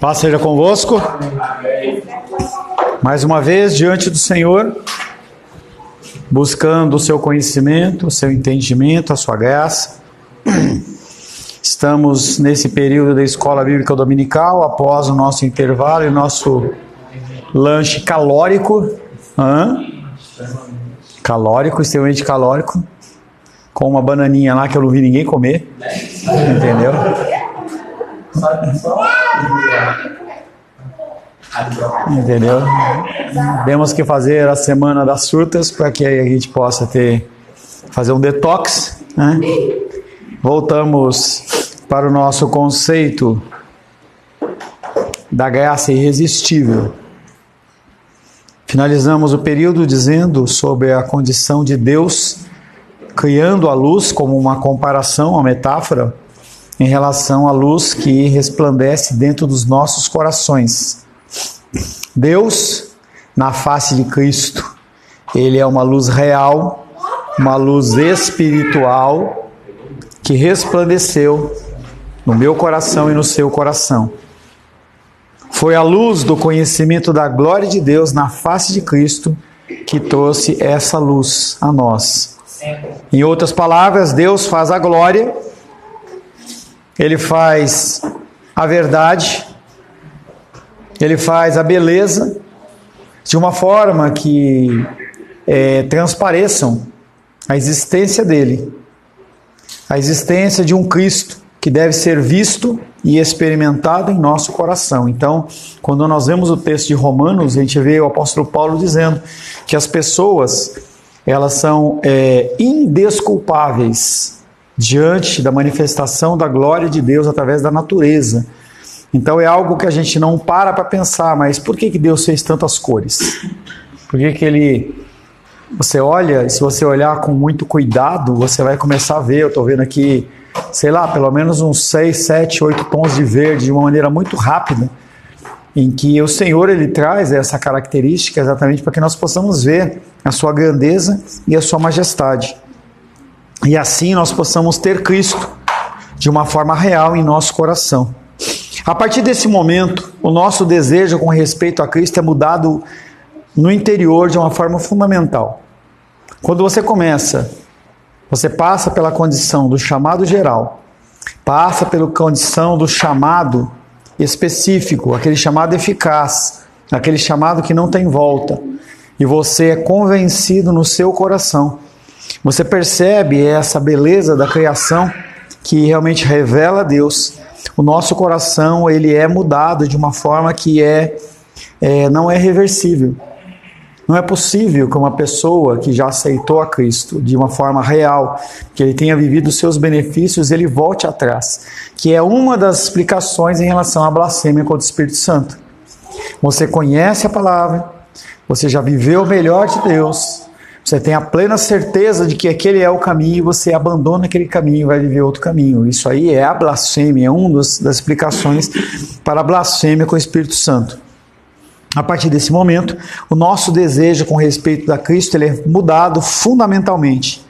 Paz seja convosco. Mais uma vez diante do Senhor, buscando o seu conhecimento, o seu entendimento, a sua graça. Estamos nesse período da Escola Bíblica Dominical, após o nosso intervalo e nosso lanche calórico. Calórico, extremamente calórico. Com uma bananinha lá que eu não vi ninguém comer. Entendeu? Entendeu? Temos que fazer a semana das frutas para que a gente possa fazer um detox, né? Voltamos para o nosso conceito da graça irresistível. Finalizamos o período dizendo sobre a condição de Deus, criando a luz como uma comparação, uma metáfora, em relação à luz que resplandece dentro dos nossos corações. Deus, na face de Cristo, Ele é uma luz real, uma luz espiritual, que resplandeceu no meu coração e no seu coração. Foi a luz do conhecimento da glória de Deus na face de Cristo que trouxe essa luz a nós. Em outras palavras, Deus faz a glória, Ele faz a verdade, Ele faz a beleza de uma forma que transpareçam a existência dEle, a existência de um Cristo que deve ser visto e experimentado em nosso coração. Então, quando nós vemos o texto de Romanos, a gente vê o apóstolo Paulo dizendo que as pessoas, elas são indesculpáveis diante da manifestação da glória de Deus através da natureza. Então é algo que a gente não para pensar, mas por que Deus fez tantas cores? Por que Ele... Você olha, e se você olhar com muito cuidado, você vai começar a ver, eu estou vendo aqui, sei lá, pelo menos uns 6, 7, 8 tons de verde de uma maneira muito rápida, em que o Senhor Ele traz essa característica exatamente para que nós possamos ver a sua grandeza e a sua majestade. E assim nós possamos ter Cristo de uma forma real em nosso coração. A partir desse momento, o nosso desejo com respeito a Cristo é mudado no interior de uma forma fundamental. Quando você passa pela condição do chamado geral, passa pela condição do chamado específico, aquele chamado eficaz, aquele chamado que não tem volta, e você é convencido no seu coração, você percebe essa beleza da criação que realmente revela a Deus. O nosso coração, ele é mudado de uma forma que não é reversível. Não é possível que uma pessoa que já aceitou a Cristo de uma forma real, que ele tenha vivido os seus benefícios, ele volte atrás. Que é uma das explicações em relação à blasfêmia contra o Espírito Santo. Você conhece a palavra, você já viveu o melhor de Deus, você tem a plena certeza de que aquele é o caminho e você abandona aquele caminho e vai viver outro caminho. Isso aí é a blasfêmia, é uma das explicações para a blasfêmia com o Espírito Santo. A partir desse momento, o nosso desejo com respeito a Cristo ele é mudado fundamentalmente.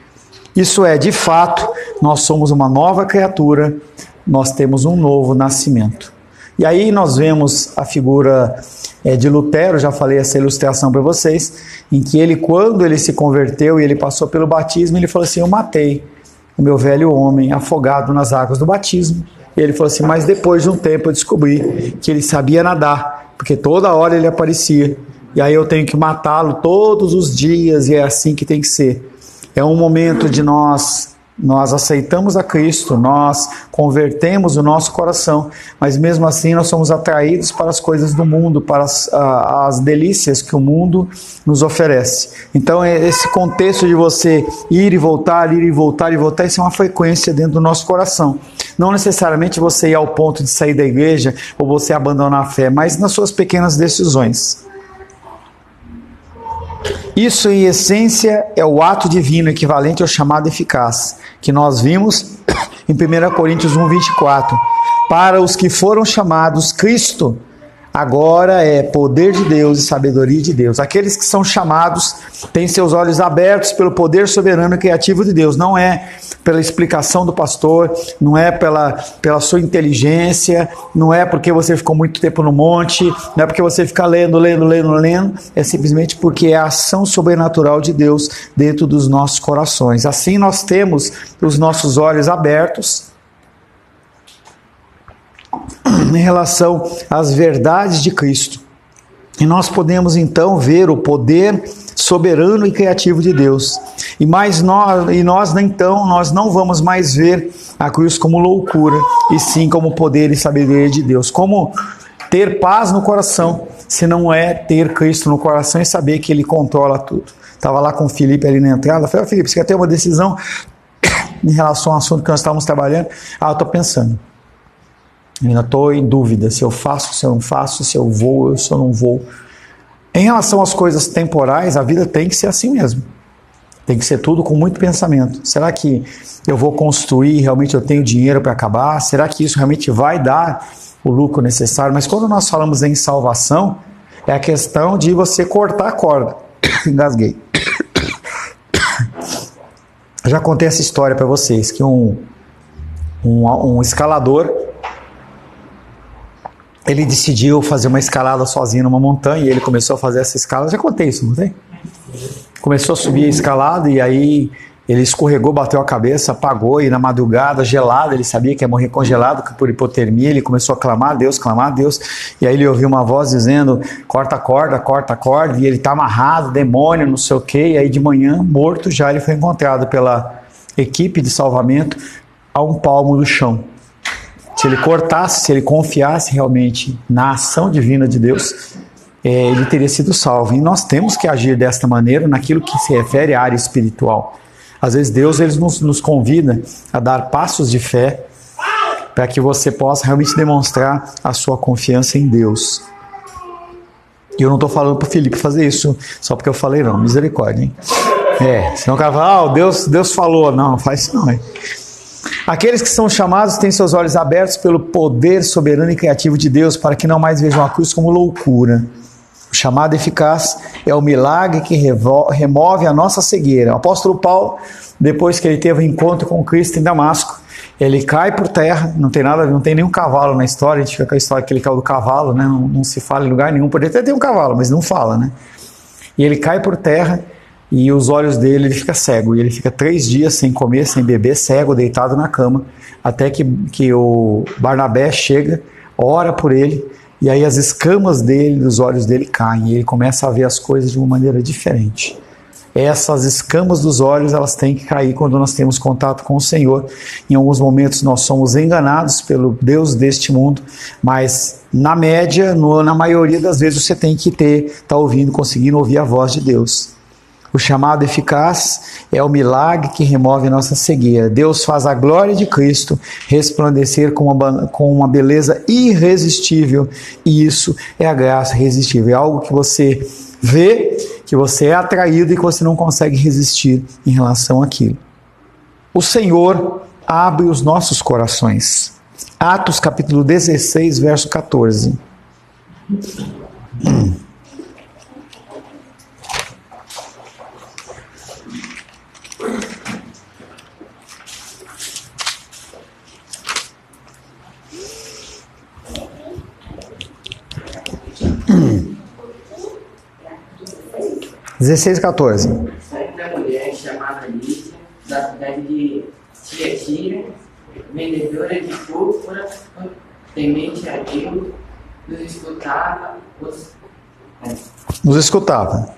Isso é, de fato, nós somos uma nova criatura, nós temos um novo nascimento. E aí nós vemos a figura de Lutero, já falei essa ilustração para vocês, em que ele, quando ele se converteu e ele passou pelo batismo, ele falou assim: eu matei o meu velho homem afogado nas águas do batismo. E ele falou assim, mas depois de um tempo eu descobri que ele sabia nadar, porque toda hora ele aparecia, e aí eu tenho que matá-lo todos os dias, e é assim que tem que ser. É um momento de nós aceitamos a Cristo, nós convertemos o nosso coração, mas mesmo assim nós somos atraídos para as coisas do mundo, para as delícias que o mundo nos oferece. Então esse contexto de você ir e voltar, isso é uma frequência dentro do nosso coração. Não necessariamente você ir ao ponto de sair da igreja ou você abandonar a fé, mas nas suas pequenas decisões. Isso, em essência, é o ato divino equivalente ao chamado eficaz, que nós vimos em 1 Coríntios 1, 24. Para os que foram chamados, Cristo agora é poder de Deus e sabedoria de Deus. Aqueles que são chamados têm seus olhos abertos pelo poder soberano e criativo de Deus. Não é pela explicação do pastor, não é pela sua inteligência, não é porque você ficou muito tempo no monte, não é porque você fica lendo, é simplesmente porque é a ação sobrenatural de Deus dentro dos nossos corações. Assim nós temos os nossos olhos abertos em relação às verdades de Cristo. E nós podemos então ver o poder soberano e criativo de Deus. Nós não vamos mais ver a cruz como loucura, e sim como poder e sabedoria de Deus. Como ter paz no coração, se não é ter Cristo no coração e saber que Ele controla tudo. Estava lá com o Felipe ali na entrada, eu falei, Felipe, você quer ter uma decisão em relação ao assunto que nós estávamos trabalhando? Eu estou pensando. Ainda estou em dúvida se eu faço, se eu não faço, se eu vou ou se eu não vou. Em relação às coisas temporais, a vida tem que ser assim mesmo. Tem que ser tudo com muito pensamento. Será que eu vou construir, realmente eu tenho dinheiro para acabar? Será que isso realmente vai dar o lucro necessário? Mas quando nós falamos em salvação, é a questão de você cortar a corda. Engasguei. Eu já contei essa história para vocês, que um escalador, ele decidiu fazer uma escalada sozinho numa montanha e ele começou a fazer essa escalada. Já contei isso, não tem? Começou a subir a escalada e aí ele escorregou, bateu a cabeça, apagou e na madrugada gelada, ele sabia que ia morrer congelado por hipotermia, ele começou a clamar a Deus, e aí ele ouviu uma voz dizendo, corta a corda, e ele está amarrado, demônio, não sei o quê, e aí de manhã, morto já, ele foi encontrado pela equipe de salvamento a um palmo do chão. Se ele cortasse, se ele confiasse realmente na ação divina de Deus, ele teria sido salvo. E nós temos que agir desta maneira naquilo que se refere à área espiritual. Às vezes Deus ele nos convida a dar passos de fé para que você possa realmente demonstrar a sua confiança em Deus. E eu não estou falando para o Felipe fazer isso só porque eu falei não, misericórdia, hein? Senão o cara fala, Deus falou. Não faz isso não, hein? Aqueles que são chamados têm seus olhos abertos pelo poder soberano e criativo de Deus para que não mais vejam a cruz como loucura. O chamado eficaz é o milagre que remove a nossa cegueira. O apóstolo Paulo, depois que ele teve um encontro com Cristo em Damasco, ele cai por terra, não tem nenhum cavalo na história, a gente fica com a história que ele caiu do cavalo, né? Não se fala em lugar nenhum, poderia até ter um cavalo, mas não fala, né? E ele cai por terra e os olhos dele, ele fica cego, e ele fica 3 dias sem comer, sem beber, cego, deitado na cama, até que o Barnabé chega, ora por ele, e aí as escamas dele, dos olhos dele caem, e ele começa a ver as coisas de uma maneira diferente. Essas escamas dos olhos, elas têm que cair quando nós temos contato com o Senhor. Em alguns momentos nós somos enganados pelo Deus deste mundo, mas na média, na maioria das vezes você tem que estar ouvindo, conseguindo ouvir a voz de Deus. O chamado eficaz é o milagre que remove nossa cegueira. Deus faz a glória de Cristo resplandecer com uma beleza irresistível, e isso é a graça irresistível. É algo que você vê, que você é atraído e que você não consegue resistir em relação àquilo. O Senhor abre os nossos corações. Atos capítulo 16, verso 14. 16, 14. Certa mulher chamada Lídia, da cidade de Tiatira, vendedora de púrpura, temente a Deus, nos escutava.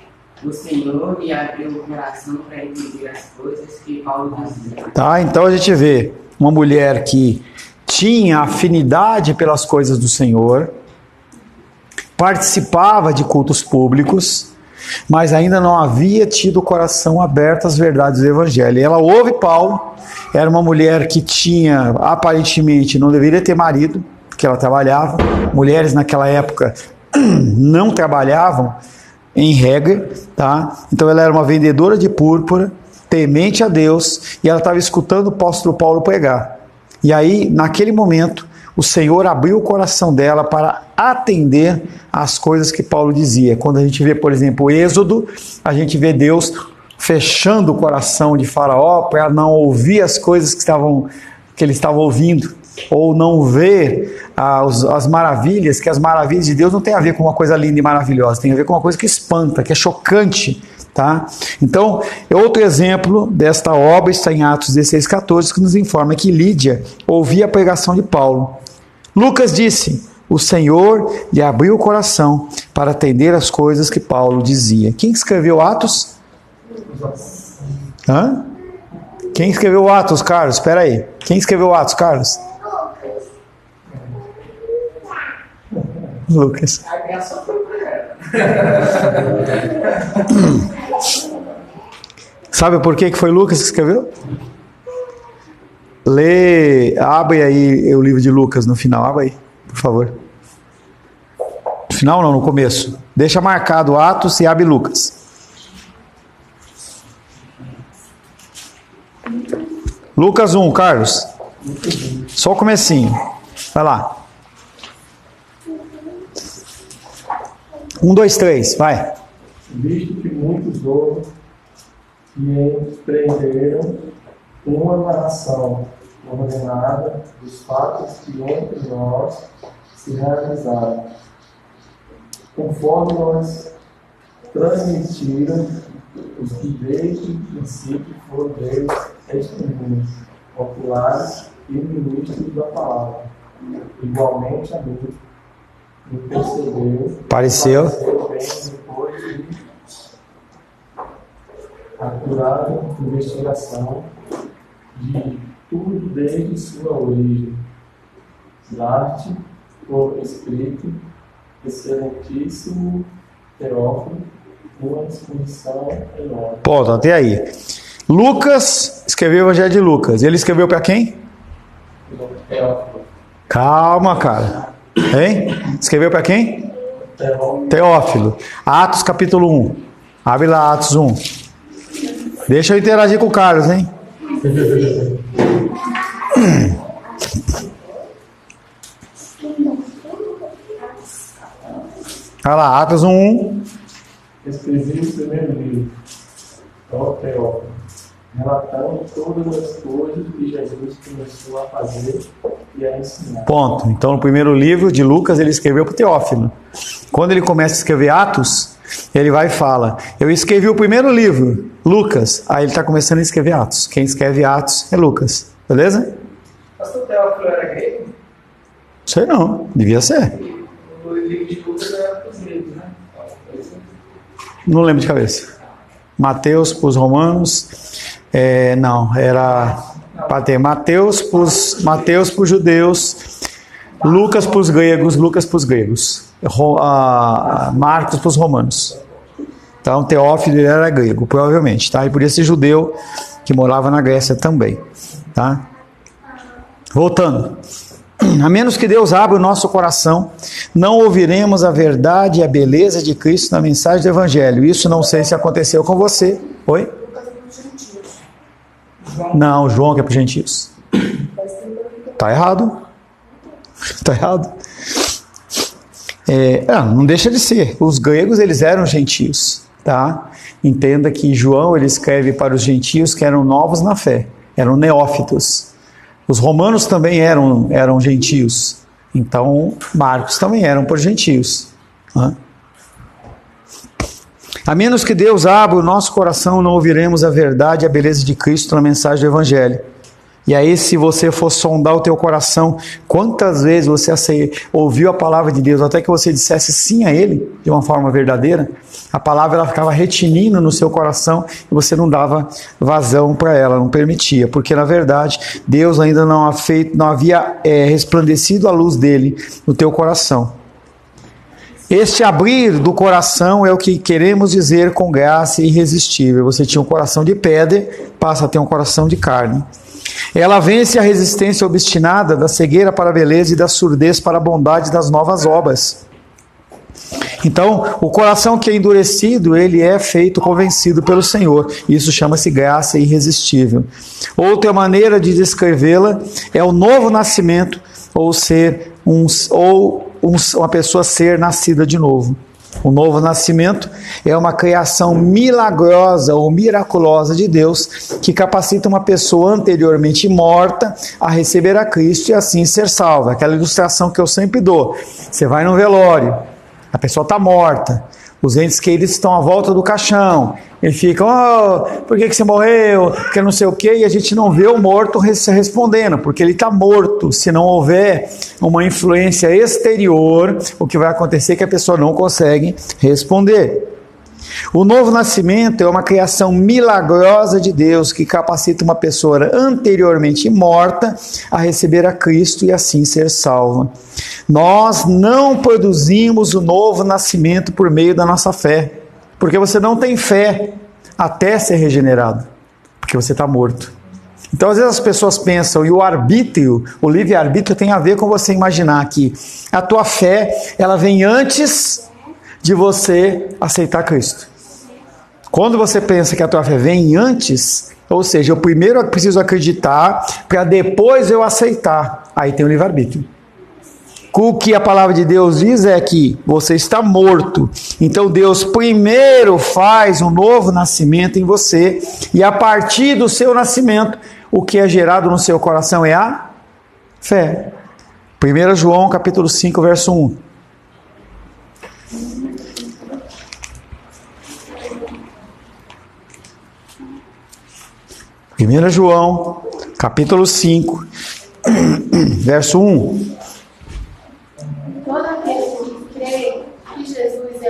O Senhor lhe abriu o coração para entender as coisas que Paulo dizia. Tá, então a gente vê uma mulher que tinha afinidade pelas coisas do Senhor, participava de cultos públicos, mas ainda não havia tido o coração aberto às verdades do Evangelho. E ela ouve Paulo, era uma mulher que tinha, aparentemente, não deveria ter marido, porque ela trabalhava. Mulheres naquela época não trabalhavam, em regra, tá? Então ela era uma vendedora de púrpura, temente a Deus, e ela estava escutando o apóstolo Paulo pregar. E aí, naquele momento, o Senhor abriu o coração dela para atender às coisas que Paulo dizia. Quando a gente vê, por exemplo, o Êxodo, a gente vê Deus fechando o coração de Faraó para não ouvir as coisas que ele estava ouvindo, ou não ver as maravilhas, que as maravilhas de Deus não tem a ver com uma coisa linda e maravilhosa, tem a ver com uma coisa que espanta, que é chocante, tá? Então, outro exemplo desta obra está em Atos 16:14, que nos informa que Lídia ouvia a pregação de Paulo. Lucas disse: o Senhor lhe abriu o coração para atender as coisas que Paulo dizia. Quem escreveu Atos? Hã? Quem escreveu Atos, Carlos? Espera aí. Quem escreveu Atos, Carlos? Lucas. A graça foi pra ela. Sabe por que foi Lucas que escreveu? Abre aí o livro de Lucas no final, abre aí, por favor. No final não, no começo. Deixa marcado Atos e abre Lucas. Lucas 1, Carlos. Só o comecinho. Vai lá. 1, 2, 3, vai. Visto que muitos outros que empreenderam uma narração ordenada dos fatos que entre nós se realizaram, conforme nós transmitiram os que desde o princípio foram deles testemunhos, oculares e ministros da palavra. Igualmente a mim me pareceu bem depois de acurada investigação de tudo desde sua origem, dar-te por escrito, excelentíssimo Teófilo, uma exposição enorme. Ponto, até aí. Lucas escreveu o Evangelho de Lucas. Ele escreveu para quem? Teófilo. Calma, cara. Hein? Escreveu para quem? Teófilo. Atos capítulo 1. Abre lá Atos 1. Deixa eu interagir com o Carlos, hein? Olha lá, Atos 1. Escrevi o primeiro livro, ó Teófilo, relatando todas as coisas que Jesus começou a fazer e a ensinar. Ponto. Então, no primeiro livro de Lucas, ele escreveu para o Teófilo. Quando ele começa a escrever Atos, ele vai e fala: eu escrevi o primeiro livro, Lucas. Aí ele está começando a escrever Atos. Quem escreve Atos é Lucas. Beleza? Pastor Teófilo era grego? Sei não. Devia ser. O livro de Lucas era para os gregos, né? Não lembro de cabeça. Mateus para os romanos. Não, era para ter Mateus para os judeus, Lucas para os gregos, Marcos para os romanos. Então Teófilo era grego, provavelmente, tá? E por esse judeu que morava na Grécia também, tá? Voltando. A menos que Deus abra o nosso coração, não ouviremos a verdade e a beleza de Cristo na mensagem do Evangelho. Isso não sei se aconteceu com você. Oi? Não, João que é para os gentios. Está errado. Está errado. Não deixa de ser. Os gregos, eles eram gentios. Tá? Entenda que João, ele escreve para os gentios que eram novos na fé. Eram neófitos. Os romanos também eram gentios. Então, Marcos também eram por gentios. Né? A menos que Deus abra o nosso coração, não ouviremos a verdade e a beleza de Cristo na mensagem do Evangelho. E aí, se você for sondar o teu coração, quantas vezes você ouviu a palavra de Deus, até que você dissesse sim a Ele, de uma forma verdadeira, a palavra ela ficava retinindo no seu coração e você não dava vazão para ela, não permitia, porque na verdade, Deus ainda não havia resplandecido a luz dele no teu coração. Este abrir do coração é o que queremos dizer com graça irresistível. Você tinha um coração de pedra, passa a ter um coração de carne. Ela vence a resistência obstinada da cegueira para a beleza e da surdez para a bondade das novas obras. Então, o coração que é endurecido, ele é feito convencido pelo Senhor. Isso chama-se graça irresistível. Outra maneira de descrevê-la é o novo nascimento, ou ser uma pessoa ser nascida de novo. O novo nascimento é uma criação milagrosa ou miraculosa de Deus que capacita uma pessoa anteriormente morta a receber a Cristo e assim ser salva. Aquela ilustração que eu sempre dou. Você vai no velório, a pessoa está morta, os entes queridos estão à volta do caixão, ele fica, por que você morreu? Porque não sei o quê, e a gente não vê o morto respondendo, porque ele está morto. Se não houver uma influência exterior, o que vai acontecer é que a pessoa não consegue responder. O novo nascimento é uma criação milagrosa de Deus que capacita uma pessoa anteriormente morta a receber a Cristo e assim ser salva. Nós não produzimos o novo nascimento por meio da nossa fé, porque você não tem fé até ser regenerado, porque você está morto. Então, às vezes as pessoas pensam, e o arbítrio, o livre-arbítrio tem a ver com você imaginar que a tua fé, ela vem antes de você aceitar Cristo. Quando você pensa que a tua fé vem antes, ou seja, eu primeiro preciso acreditar para depois eu aceitar, aí tem o livre-arbítrio. O que a palavra de Deus diz é que você está morto, então Deus primeiro faz um novo nascimento em você, e a partir do seu nascimento, o que é gerado no seu coração é a fé. 1 João capítulo 5, verso 1. Primeira João, capítulo 5, verso 1. Todo aquele que crê que Jesus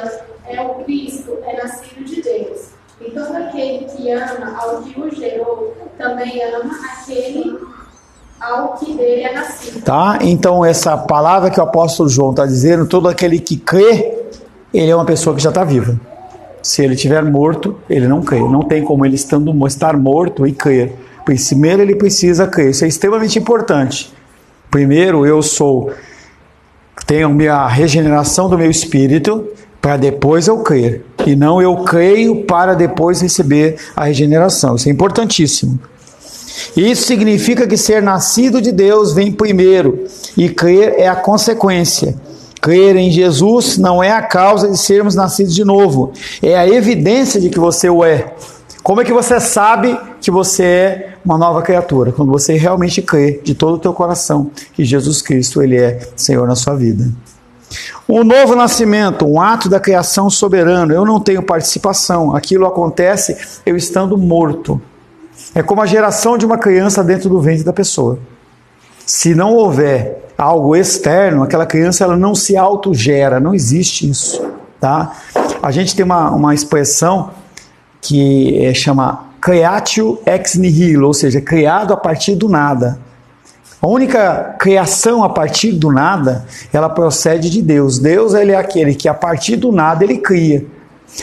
é o Cristo é nascido de Deus. E todo aquele que ama ao que o gerou, também ama aquele ao que dele é nascido. Tá? Então essa palavra que o apóstolo João está dizendo, todo aquele que crê, ele é uma pessoa que já está viva. Se ele estiver morto, ele não crê. Não tem como ele estar morto e crer. Primeiro ele precisa crer. Isso é extremamente importante. Primeiro tenho a regeneração do meu espírito para depois eu crer. E não eu creio para depois receber a regeneração. Isso é importantíssimo. Isso significa que ser nascido de Deus vem primeiro e crer é a consequência. Crer em Jesus não é a causa de sermos nascidos de novo, é a evidência de que você o é. Como é que você sabe que você é uma nova criatura? Quando você realmente crê de todo o teu coração que Jesus Cristo ele é Senhor na sua vida. Um novo nascimento, um ato da criação soberano. Eu não tenho participação, aquilo acontece eu estando morto. É como a geração de uma criança dentro do ventre da pessoa. Se não houver algo externo, aquela criança ela não se autogera, não existe isso, tá? A gente tem uma expressão que chama creatio ex nihilo, ou seja, criado a partir do nada. A única criação a partir do nada, ela procede de Deus. Deus ele é aquele que a partir do nada ele cria.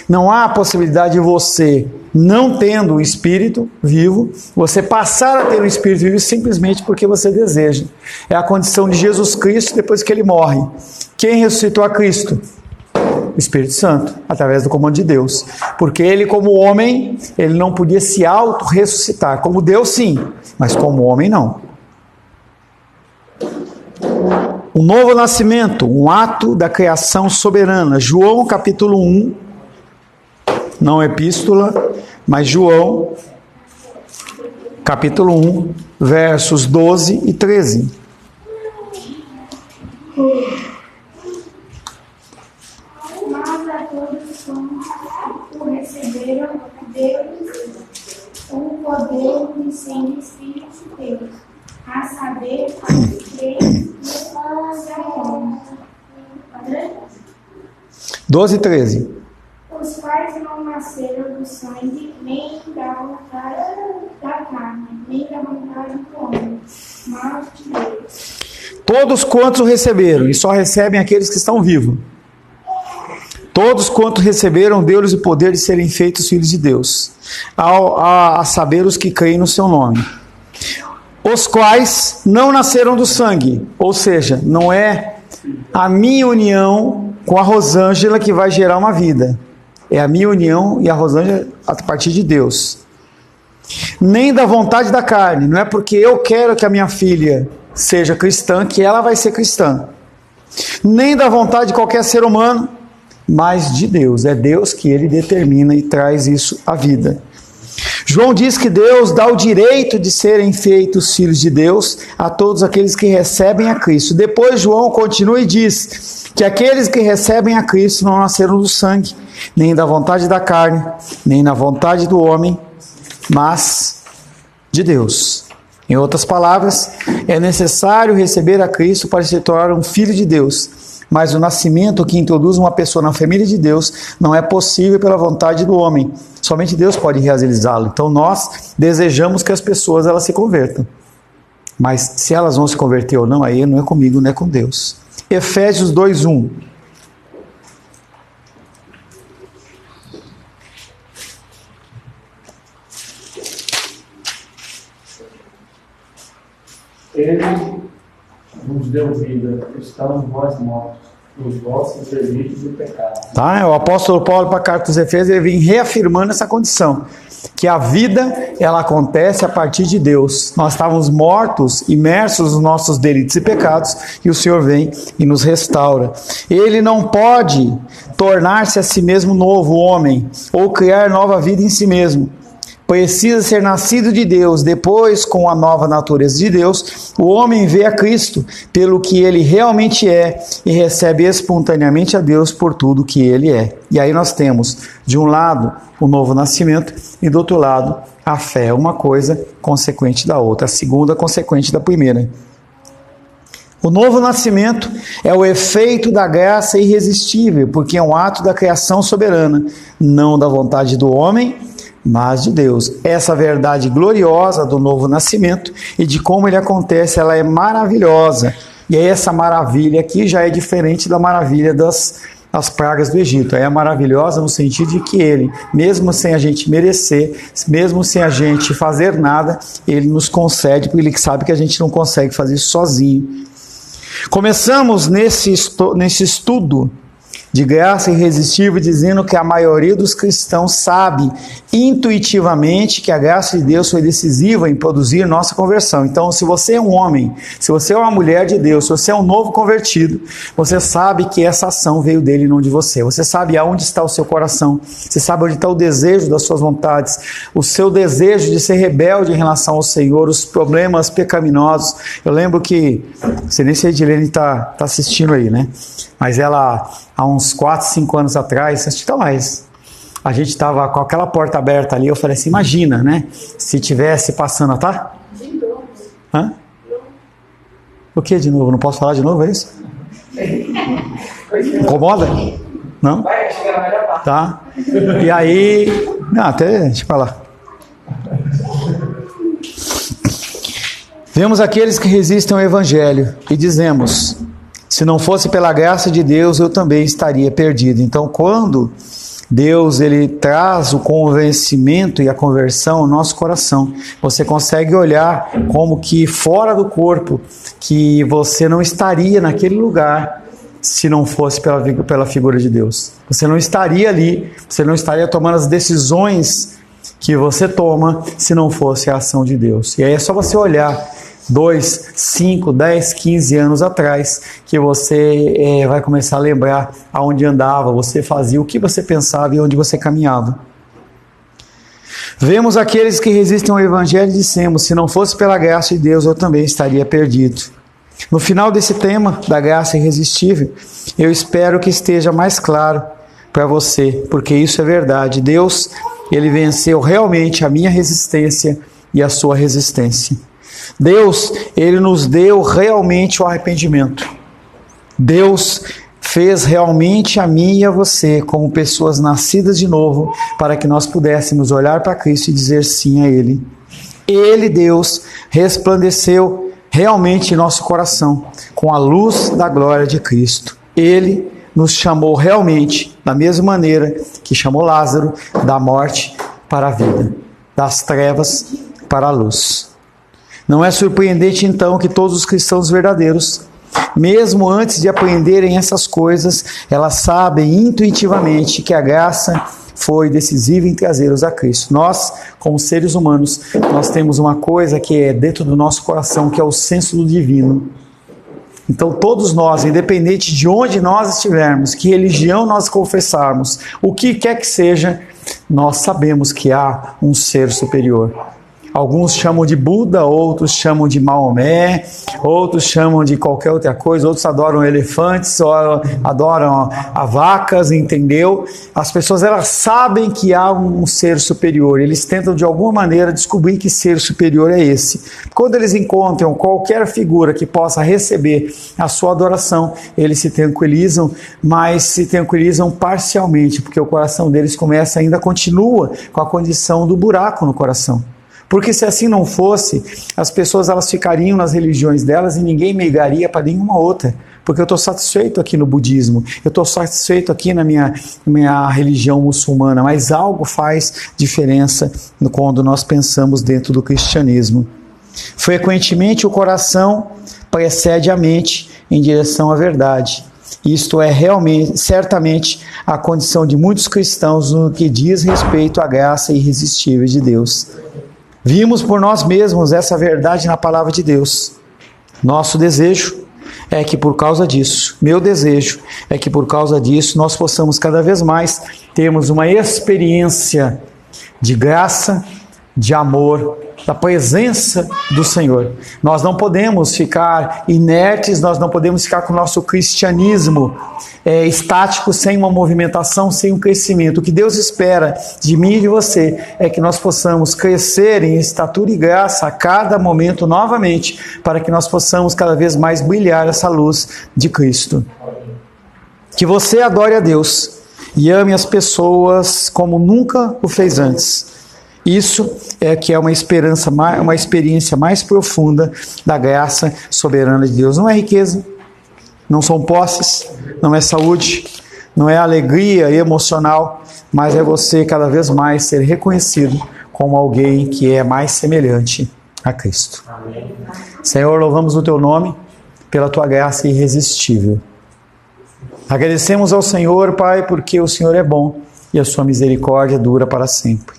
Não há a possibilidade de você, não tendo o Espírito vivo, você passar a ter o Espírito vivo simplesmente porque você deseja. É a condição de Jesus Cristo depois que ele morre. Quem ressuscitou a Cristo? O Espírito Santo, através do comando de Deus. Porque ele, como homem, ele não podia se auto-ressuscitar. Como Deus, sim, mas como homem, não. Um novo nascimento, um ato da criação soberana. João, capítulo 1, não epístola, mas João, capítulo 1, versos 12 e 13. Mas a todos quantos o receberam, Deus o poder de ser Espírito de Deus, a saber, aos que creem e serão. 12 e 13. Os quais não nasceram do sangue, nem da vontade da carne, nem da vontade do homem, mas de Deus. Todos quantos o receberam, e só recebem aqueles que estão vivos. Todos quantos receberam, deu-lhes o poder de serem feitos filhos de Deus, a saber os que creem no seu nome. Os quais não nasceram do sangue, ou seja, não é a minha união com a Rosângela que vai gerar uma vida. É a minha união e a Rosângela a partir de Deus. Nem da vontade da carne. Não é porque eu quero que a minha filha seja cristã que ela vai ser cristã. nem da vontade de qualquer ser humano, mas de Deus. É Deus que ele determina e traz isso à vida. João diz que Deus dá o direito de serem feitos filhos de Deus a todos aqueles que recebem a Cristo. Depois João continua e diz que aqueles que recebem a Cristo não nasceram do sangue, nem da vontade da carne, nem da vontade do homem, mas de Deus. Em outras palavras, é necessário receber a Cristo para se tornar um filho de Deus. Mas o nascimento que introduz uma pessoa na família de Deus não é possível pela vontade do homem. Somente Deus pode realizá-lo. Então nós desejamos que as pessoas elas se convertam. Mas se elas vão se converter ou não, aí não é comigo, não é com Deus. Efésios 2:1. Ele nos deu vida, estamos vós mortos, nos vossos delitos e pecados. Tá? O apóstolo Paulo, para a carta dos Efésios, ele vem reafirmando essa condição, que a vida, ela acontece a partir de Deus. Nós estávamos mortos, imersos nos nossos delitos e pecados, e o Senhor vem e nos restaura. Ele não pode tornar-se a si mesmo novo homem, ou criar nova vida em si mesmo. Precisa ser nascido de Deus. Depois, com a nova natureza de Deus, o homem vê a Cristo pelo que ele realmente é e recebe espontaneamente a Deus por tudo que ele é. E aí nós temos, de um lado, o novo nascimento e do outro lado, a fé. Uma coisa consequente da outra, a segunda consequente da primeira. O novo nascimento é o efeito da graça irresistível, porque é um ato da criação soberana, não da vontade do homem, mas de Deus. Essa verdade gloriosa do novo nascimento e de como ele acontece, ela é maravilhosa. E aí essa maravilha aqui já é diferente da maravilha das pragas do Egito. É maravilhosa no sentido de que ele, mesmo sem a gente merecer, mesmo sem a gente fazer nada, ele nos concede, porque ele sabe que a gente não consegue fazer isso sozinho. Começamos nesse estudo de graça irresistível, dizendo que a maioria dos cristãos sabe intuitivamente que a graça de Deus foi decisiva em produzir nossa conversão. Então, se você é um homem, se você é uma mulher de Deus, se você é um novo convertido, você sabe que essa ação veio dele e não de você. Você sabe aonde está o seu coração, você sabe onde está o desejo das suas vontades, o seu desejo de ser rebelde em relação ao Senhor, os problemas pecaminosos. Eu lembro que, não sei nem se a Edilene está assistindo aí, né? Mas ela, há uns 4, 5 anos atrás, acho que está mais, a gente estava com aquela porta aberta ali, eu falei assim, imagina, né? Se tivesse passando, tá? De novo. Hã? O que de novo? Não posso falar de novo, é isso? Incomoda? Não? Vai, chega na melhor parte. Tá? E aí, não, até, deixa eu falar. Vemos aqueles que resistem ao Evangelho e dizemos, se não fosse pela graça de Deus, eu também estaria perdido. Então, quando Deus ele traz o convencimento e a conversão ao nosso coração, você consegue olhar como que fora do corpo, que você não estaria naquele lugar se não fosse pela figura de Deus. Você não estaria ali, você não estaria tomando as decisões que você toma se não fosse a ação de Deus. E aí é só você olhar 2, 5, 10, 15 anos atrás, que você vai começar a lembrar aonde andava, você fazia, o que você pensava e onde você caminhava. Vemos aqueles que resistem ao Evangelho e dissemos, se não fosse pela graça de Deus, eu também estaria perdido. No final desse tema, da graça irresistível, eu espero que esteja mais claro para você, porque isso é verdade. Deus, ele venceu realmente a minha resistência e a sua resistência. Deus, ele nos deu realmente o arrependimento. Deus fez realmente a mim e a você como pessoas nascidas de novo, para que nós pudéssemos olhar para Cristo e dizer sim a Ele. Ele, Deus, resplandeceu realmente em nosso coração com a luz da glória de Cristo. Ele nos chamou realmente da mesma maneira que chamou Lázaro da morte para a vida, das trevas para a luz. Não é surpreendente, então, que todos os cristãos verdadeiros, mesmo antes de aprenderem essas coisas, elas sabem intuitivamente que a graça foi decisiva em trazê-los a Cristo. Nós, como seres humanos, nós temos uma coisa que é dentro do nosso coração, que é o senso do divino. Então todos nós, independente de onde nós estivermos, que religião nós confessarmos, o que quer que seja, nós sabemos que há um ser superior. Alguns chamam de Buda, outros chamam de Maomé, outros chamam de qualquer outra coisa, outros adoram elefantes, adoram a vacas, entendeu? As pessoas, elas sabem que há um ser superior, eles tentam de alguma maneira descobrir que ser superior é esse. Quando eles encontram qualquer figura que possa receber a sua adoração, eles se tranquilizam, mas se tranquilizam parcialmente, porque o coração deles continua com a condição do buraco no coração. Porque se assim não fosse, as pessoas elas ficariam nas religiões delas e ninguém migraria para nenhuma outra. Porque eu estou satisfeito aqui no budismo, eu estou satisfeito aqui na minha religião muçulmana, mas algo faz diferença quando nós pensamos dentro do cristianismo. Frequentemente o coração precede a mente em direção à verdade. Isto é realmente, certamente, a condição de muitos cristãos no que diz respeito à graça irresistível de Deus. Vimos por nós mesmos essa verdade na palavra de Deus. Nosso desejo é que por causa disso, meu desejo é que por causa disso, nós possamos cada vez mais termos uma experiência de graça, de amor, da presença do Senhor. Nós não podemos ficar inertes, nós não podemos ficar com o nosso cristianismo estático, sem uma movimentação, sem um crescimento. O que Deus espera de mim e de você é que nós possamos crescer em estatura e graça a cada momento novamente, para que nós possamos cada vez mais brilhar essa luz de Cristo. Que você adore a Deus e ame as pessoas como nunca o fez antes. Isso é que é uma experiência mais profunda da graça soberana de Deus. Não é riqueza, não são posses, não é saúde, não é alegria emocional, mas é você cada vez mais ser reconhecido como alguém que é mais semelhante a Cristo. Amém. Senhor, louvamos o Teu nome pela Tua graça irresistível. Agradecemos ao Senhor, Pai, porque o Senhor é bom e a Sua misericórdia dura para sempre.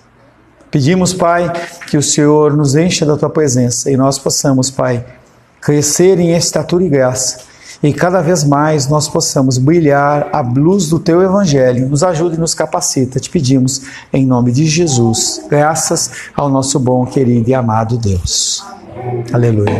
Pedimos, Pai, que o Senhor nos encha da Tua presença e nós possamos, Pai, crescer em estatura e graça e cada vez mais nós possamos brilhar a luz do Teu Evangelho. Nos ajude e nos capacita, te pedimos em nome de Jesus. Graças ao nosso bom, querido e amado Deus. Aleluia.